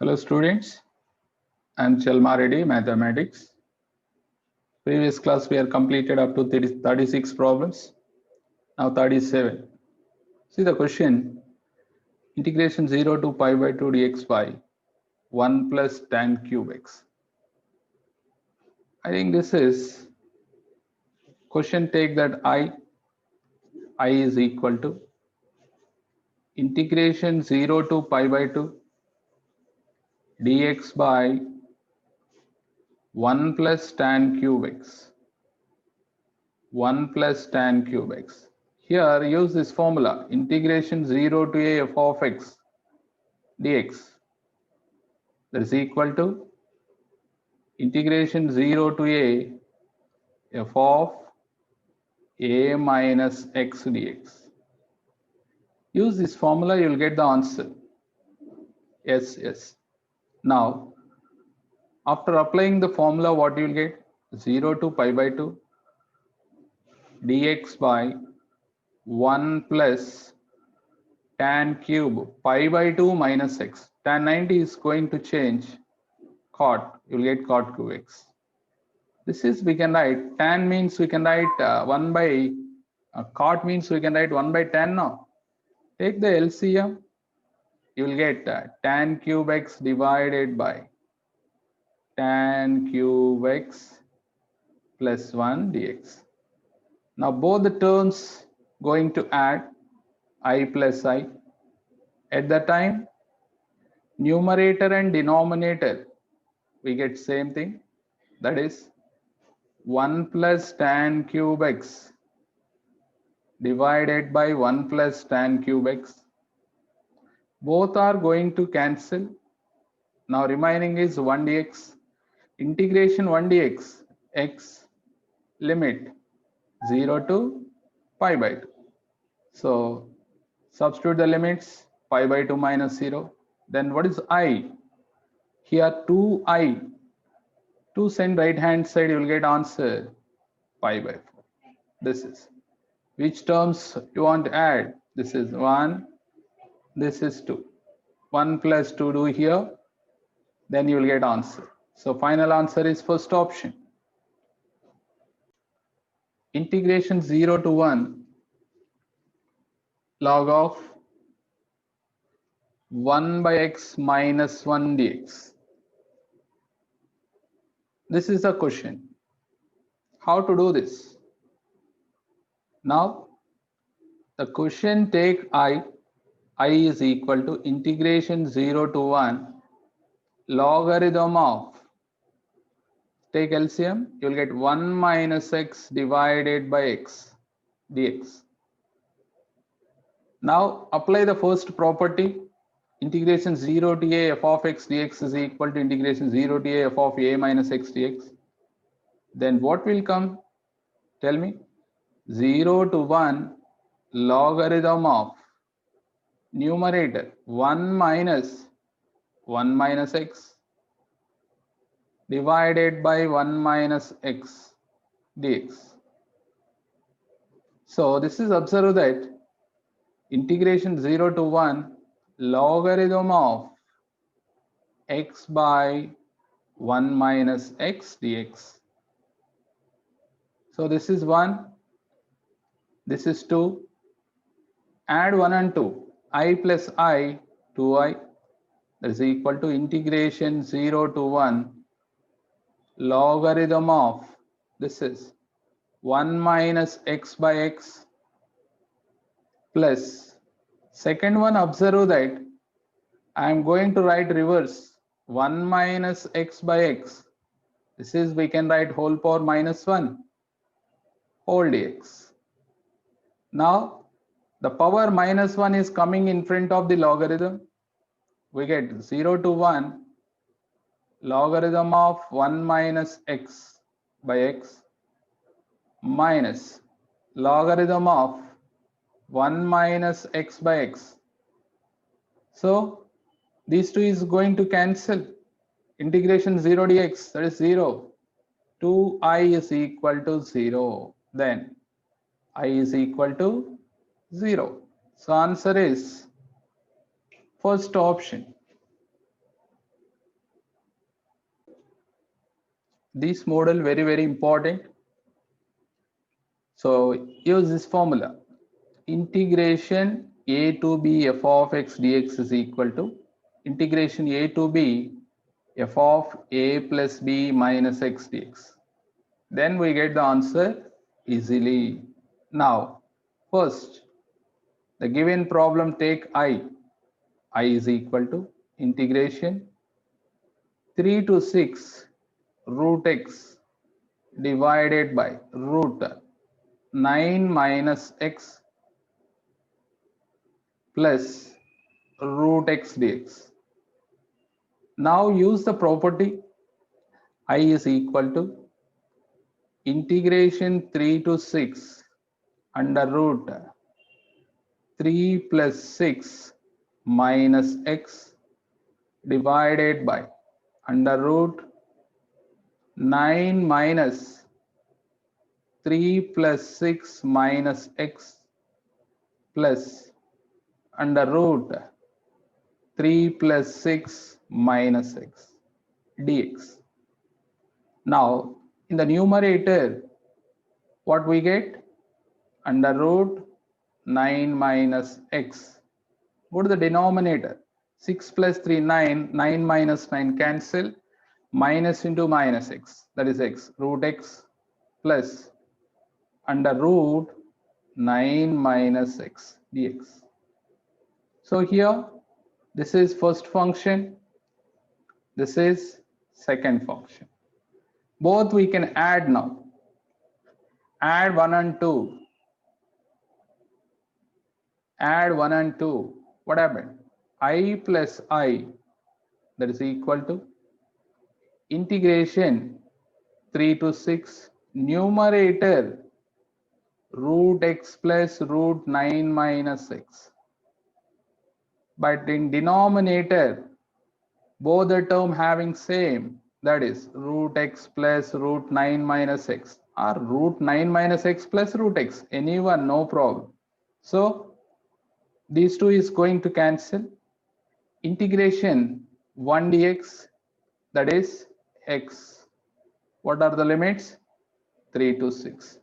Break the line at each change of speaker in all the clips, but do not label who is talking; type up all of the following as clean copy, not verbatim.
Hello students, I am Chelma Reddy, Mathematics. Previous class we are completed up to 36 problems, now 37. See the question, integration 0 to pi by 2 dx by 1 plus tan cube x. I think this is question take that I is equal to integration 0 to pi by 2 dx by 1 plus tan cube x. 1 plus tan cube x. Here use this formula integration 0 to a f of x dx, that is equal to integration 0 to a f of a minus x dx. Use this formula, you will get the answer. Yes. Now after applying the formula, what you will get? 0 to pi by 2 dx by 1 plus tan cube pi by 2 minus x. Tan 90 is going to change cot, you will get cot cube x. This is, we can write tan means we can write 1 by cot means we can write 1 by tan now. Take the LCM, you will get tan cube x divided by tan cube x plus 1 dx. Now both the terms going to add I plus I. At the time numerator and denominator we get same thing, that is 1 plus tan cube x divided by 1 plus tan cube x. Both are going to cancel. Now remaining is 1 dx. Integration 1 dx, x limit 0 to pi by 2. So substitute the limits, pi by 2 minus 0. Then what is I? Here 2i. 2 send right hand side, you will get answer pi by 4. This is. Which terms you want to add? This is 1, this is 2. 1 plus 2 do here, then you will get answer. So final answer is first option. Integration 0 to 1 log of 1 by x minus 1 dx. This is the question. How to do this? Now the question take I is equal to integration 0 to 1 logarithm of, take LCM, you will get 1 minus x divided by x dx. Now apply the first property, integration 0 to a f of x dx is equal to integration 0 to a f of a minus x dx. Then what will come? Tell me. 0 to 1 logarithm of numerator 1 minus x divided by 1 minus x dx. So this is, observe that integration 0 to 1 logarithm of x by 1 minus x dx. So this is 1, this is 2, add 1 and 2, I plus I, 2i, that is equal to integration 0 to 1 logarithm of, this is 1 minus x by x plus, second one, observe that I am going to write reverse, 1 minus x by x, this is, we can write whole power minus 1 whole dx. Now the power minus 1 is coming in front of the logarithm, we get 0 to 1 logarithm of 1 minus x by x minus logarithm of 1 minus x by x. So these two is going to cancel. Integration 0 dx, that is 0. 2i is equal to 0. Then I is equal to 0. So answer is first option. This model very important. So use this formula. Integration a to b f of x dx is equal to integration a to b f of a plus b minus x dx. Then we get the answer easily. Now first, the given problem, take I is equal to integration 3 to 6 root x divided by root 9 minus x plus root x dx. Now use the property I is equal to integration 3 to 6 under root 3 plus 6 minus x divided by under root 9 minus 3 plus 6 minus x plus under root 3 plus 6 minus x dx. Now in the numerator, what we get? Under root 9 minus x. Go to the denominator. 6 plus 3, 9. 9 minus 9 cancel. Minus into minus x. That is x. Root x plus under root 9 minus x dx. So here, this is first function. This is second function. Both we can add now. Add 1 and 2. Add 1 and 2. What happened? I plus I, that is equal to integration 3 to 6 numerator root x plus root 9 minus x. But in denominator, both the term having same, that is root x plus root 9 minus x or root 9 minus x plus root x, anyone, no problem. So these two is going to cancel. Integration 1 dx, that is x. What are the limits? 3 to 6.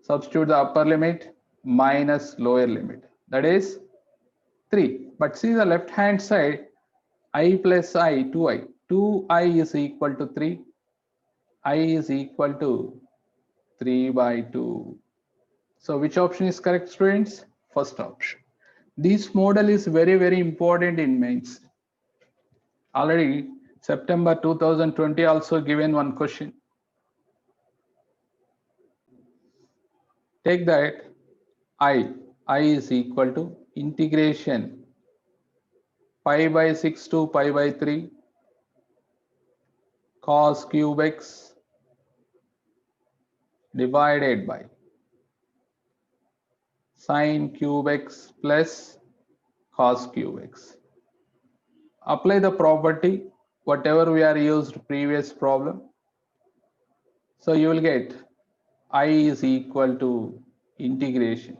Substitute the upper limit minus lower limit, that is 3. But see the left hand side, I plus I, 2i. 2i is equal to 3. I is equal to 3 by 2. So which option is correct, students? First option. This model is very important in mains. Already September 2020 also given one question. Take that I is equal to integration pi by 6 to pi by 3 cos cube x divided by sin cube x plus cos cube x. Apply the property whatever we are used previous problem. So you will get I is equal to integration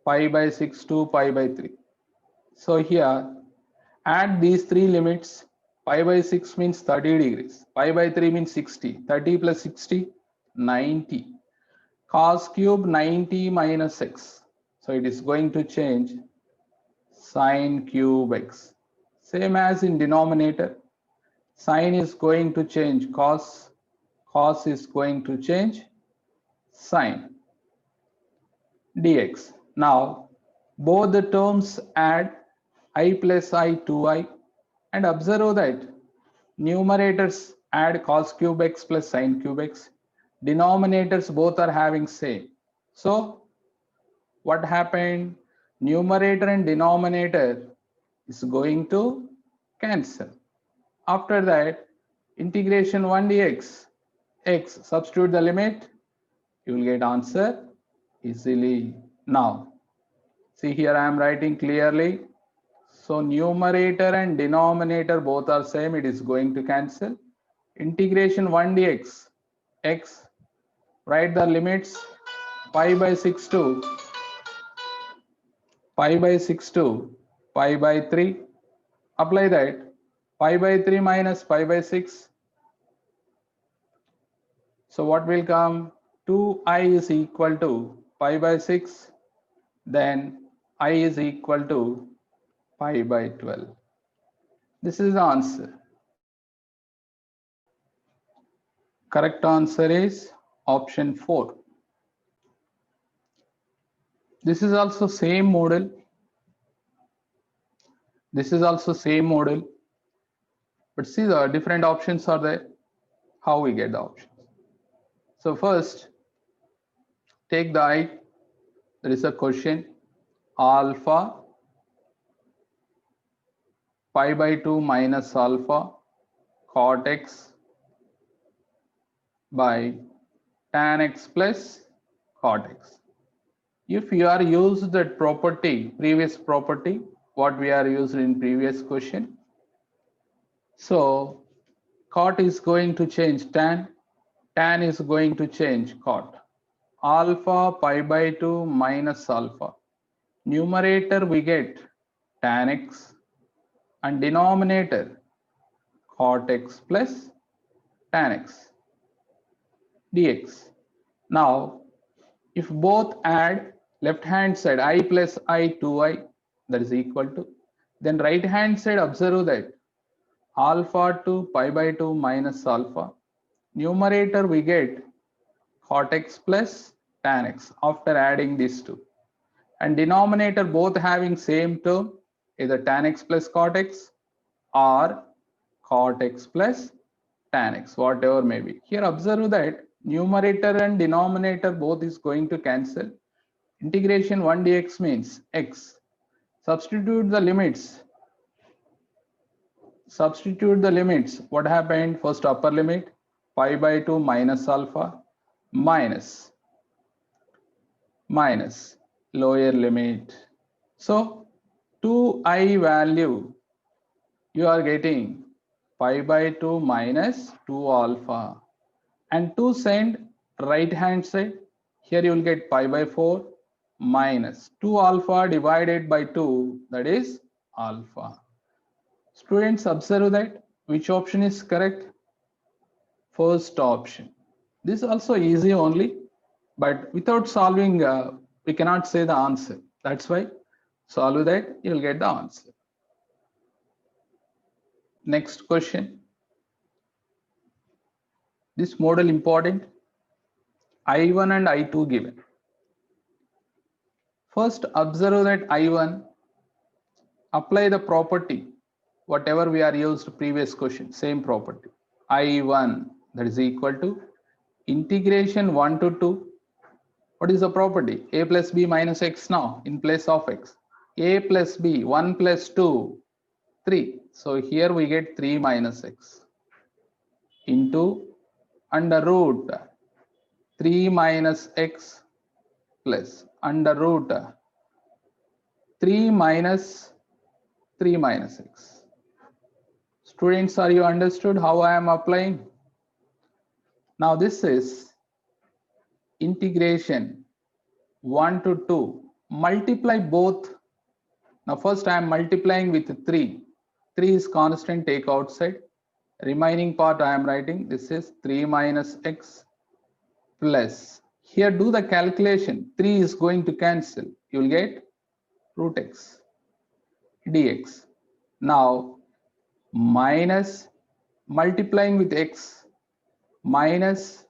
pi by 6 to pi by 3. So here add these three limits. Pi by 6 means 30 degrees. Pi by 3 means 60. 30 plus 60, 90. Cos cube 90 minus x. So it is going to change sin cube x. Same as in denominator. Sin is going to change cos. Cos is going to change sin dx. Now both the terms add I plus I 2i and observe that numerators add cos cube x plus sin cube x. Denominators both are having same. So what happened? Numerator and denominator is going to cancel. After that, integration 1 dx x, substitute the limit, you will get answer easily. Now see here I am writing clearly. So numerator and denominator both are same, it is going to cancel. Integration 1 dx x, write the limits pi by 6 to pi by 6 to pi by 3. Apply that. Pi by 3 minus pi by 6, So what will come? 2i is equal to pi by 6. Then I is equal to pi by 12. This is the answer. Correct answer is option 4. This is also same model. This is also same model. But see, the different options are there. How we get the options? So first, take the I. There is a question. Alpha pi by 2 minus alpha cot x by tan x plus cot x. If you are used that property, previous property, what we are used in previous question. So cot is going to change tan is going to change cot. Alpha pi by 2 minus alpha. Numerator we get tan x and denominator cot x plus tan x dx. Now, if both add left hand side I plus I 2i, that is equal to, then right hand side observe that alpha to pi by 2 minus alpha. Numerator we get cot x plus tan x after adding these two. And denominator both having same term, either tan x plus cot x or cot x plus tan x, whatever may be. Here observe that numerator and denominator both is going to cancel. Integration 1 dx means x. Substitute the limits. Substitute the limits. What happened? First upper limit pi by 2 minus alpha minus lower limit. So 2i value you are getting pi by 2 minus 2 alpha, and to send right hand side, here you will get pi by 4 minus 2 alpha divided by 2, that is alpha. Students, observe that which option is correct? First option. This is also easy only, but without solving we cannot say the answer. That's why solve that, you will get the answer. Next question. This model important. I1 and I2 given. First observe that I1, apply the property, whatever we are used previous question, same property. I1, that is equal to integration 1 to 2. What is the property? A plus b minus x now in place of x. A plus b, 1 plus 2, 3. So here we get 3 minus x into under root 3 minus x plus under root 3 minus x. Students, are you understood how I am applying? Now this is integration 1 to 2. Multiply both. Now first I am multiplying with 3. 3 is constant, take outside. Remaining part I am writing, this is 3 minus x plus, here do the calculation, 3 is going to cancel, you will get root x dx. Now minus multiplying with x minus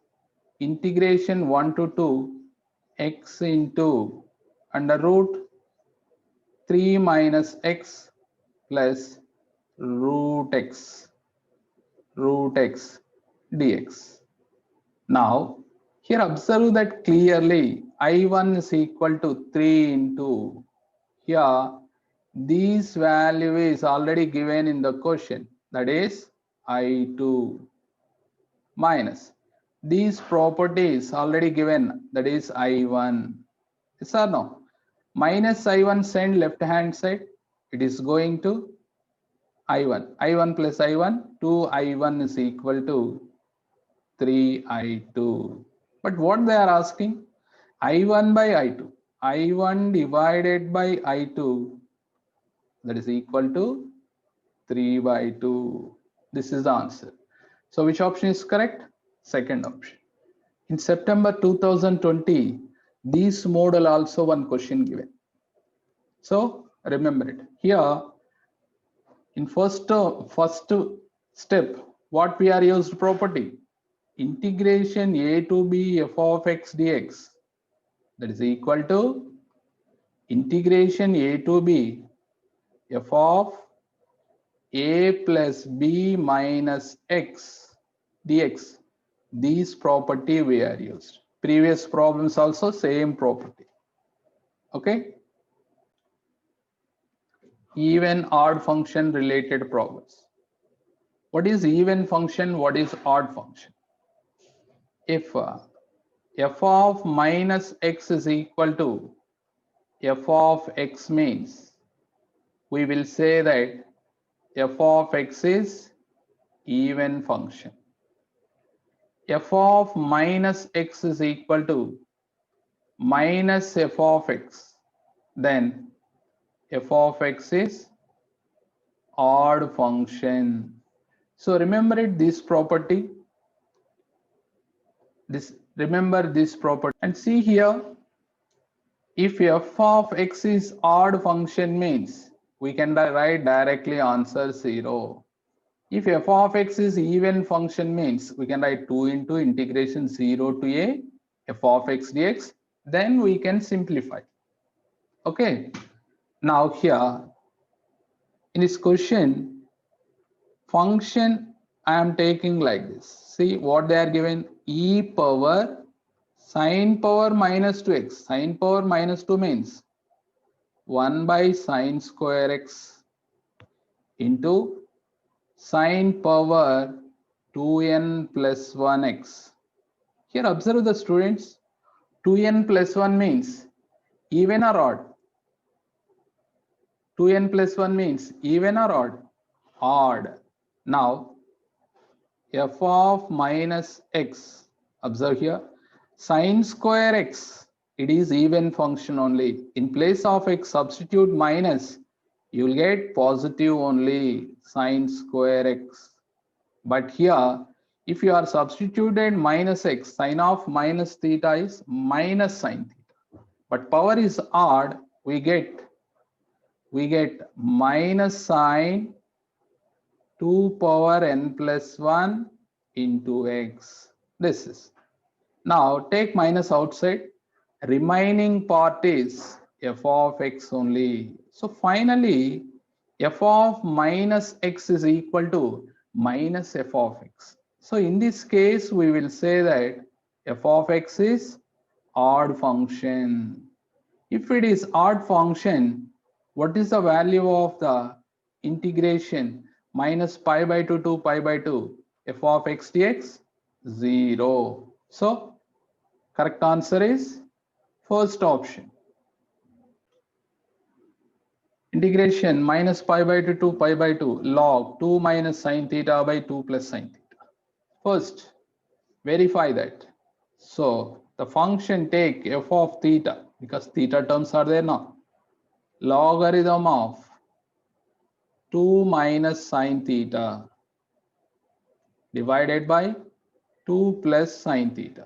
integration 1 to 2 x into under root 3 minus x plus root x dx. Now here observe that clearly I1 is equal to 3 into, here this value is already given in the question, that is I2 minus these properties already given, that is I1. Yes or no? Minus I1 send left hand side, it is going to I1 plus I1, 2I1 is equal to 3I2. But what they are asking, I1 by I2, I1 divided by I2, that is equal to 3 by 2. This is the answer. So which option is correct? Second option. In September 2020, this model also one question given. So remember it. Here in first step, what we are used property? Integration a to b f of x dx, that is equal to integration a to b f of a plus b minus x dx. These property we are used. Previous problems also same property. Okay. Even odd function related problems. What is even function? What is odd function? If f of minus x is equal to f of x means we will say that f of x is even function. F of minus x is equal to minus f of x, then f of x is odd function. So remember it, this property, remember this property, and see here, if f of x is odd function means we can write directly answer 0. If f of x is even function means we can write 2 into integration 0 to a f of x dx, then we can simplify. Okay, now here in this question, function I am taking like this. See what they are given, e power sine power minus 2x. Sine power minus 2 means 1 by sine square x into sine power 2n plus 1x. Here observe the students, 2n plus 1 means even or odd? 2n plus 1 means even or odd? Odd. Now f of minus x, observe here, sine square x, it is even function only. In place of x substitute minus, you will get positive only sine square x. But here if you are substituted minus x, sine of minus theta is minus sine theta, but power is odd, we get minus sine 2 power n plus 1 into x. This is, now take minus outside, remaining part is f of x only. So finally f of minus x is equal to minus f of x. So in this case we will say that f of x is odd function. If it is odd function, what is the value of the integration minus pi by 2 to pi by 2 f of x dx? 0. So correct answer is first option. Integration minus pi by 2 to pi by 2 log 2 minus sine theta by 2 plus sine theta. First verify that. So the function take f of theta, because theta terms are there now, logarithm of 2 minus sine theta divided by 2 plus sine theta.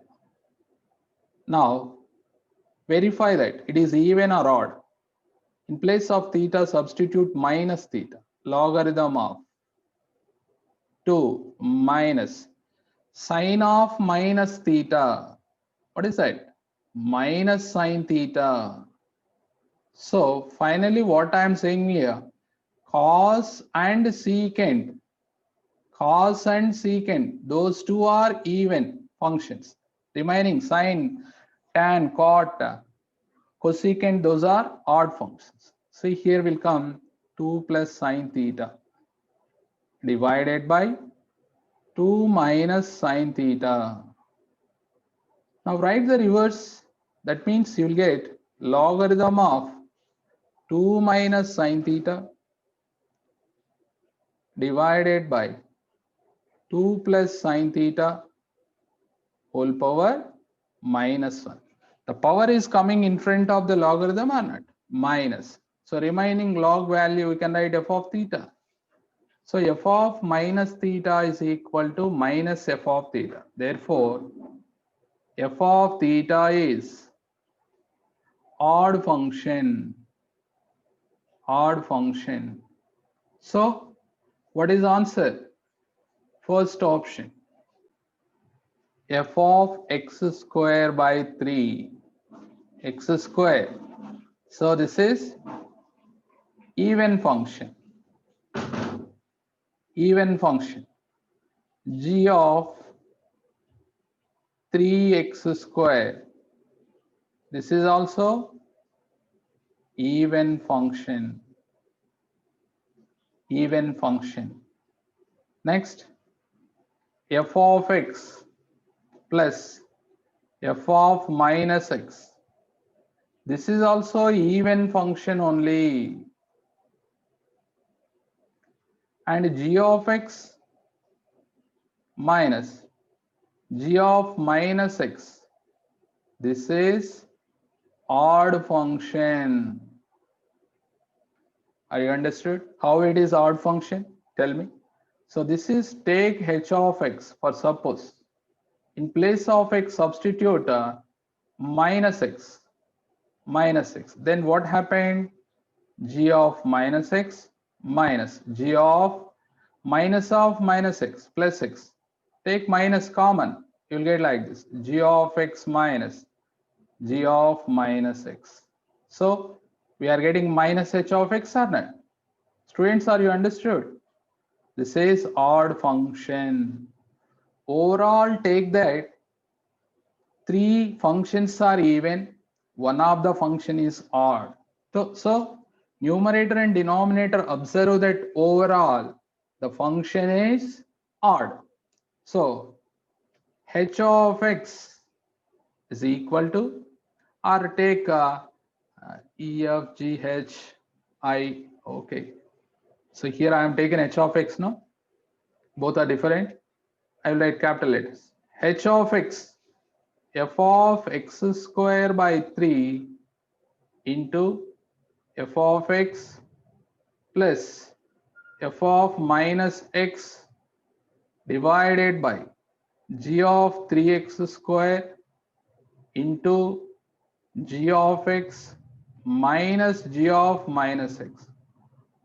Now verify that it is even or odd. In place of theta substitute minus theta, logarithm of 2 minus sine of minus theta. What is that? Minus sine theta. So finally what I am saying here, cos and secant, cos and secant, those two are even functions. Remaining sine, tan, cot, cosecant, those are odd functions. See here will come 2 plus sine theta divided by 2 minus sine theta. Now write the reverse. That means you will get logarithm of 2 minus sine theta divided by 2 plus sine theta whole power minus 1. The power is coming in front of the logarithm or not? Minus. So remaining log value we can write f of theta. So f of minus theta is equal to minus f of theta. Therefore f of theta is odd function. Odd function. So what is answer? First option. F of x square by 3. X square. So this is even function. Even function. G of 3x square. This is also even function. Even function. Next, f of x plus f of minus x. This is also even function only. And g of x minus g of minus x. This is odd function. Are you understood how it is odd function? Tell me. So this is take h of x for suppose. In place of x substitute minus x. Minus x. Then what happened? G of minus x minus g of minus x plus x. Take minus common. You'll get like this. G of x minus g of minus x. So we are getting minus h of x or not? Students, are you understood? This is odd function. Overall, take that 3 functions are even, one of the function is odd. So numerator and denominator observe that overall the function is odd. So h of x is equal to, or take E, F, G, H, I. Okay. So here I am taking h of x, no? Both are different. I will write capital letters. H of x, f of x square by 3 into f of x plus f of minus x divided by g of 3x square into g of x minus g of minus x.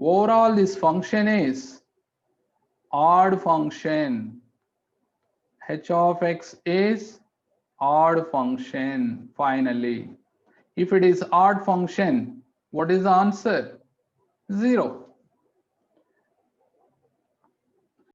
Overall, this function is odd function. H of x is odd function finally. If it is odd function, what is the answer? 0.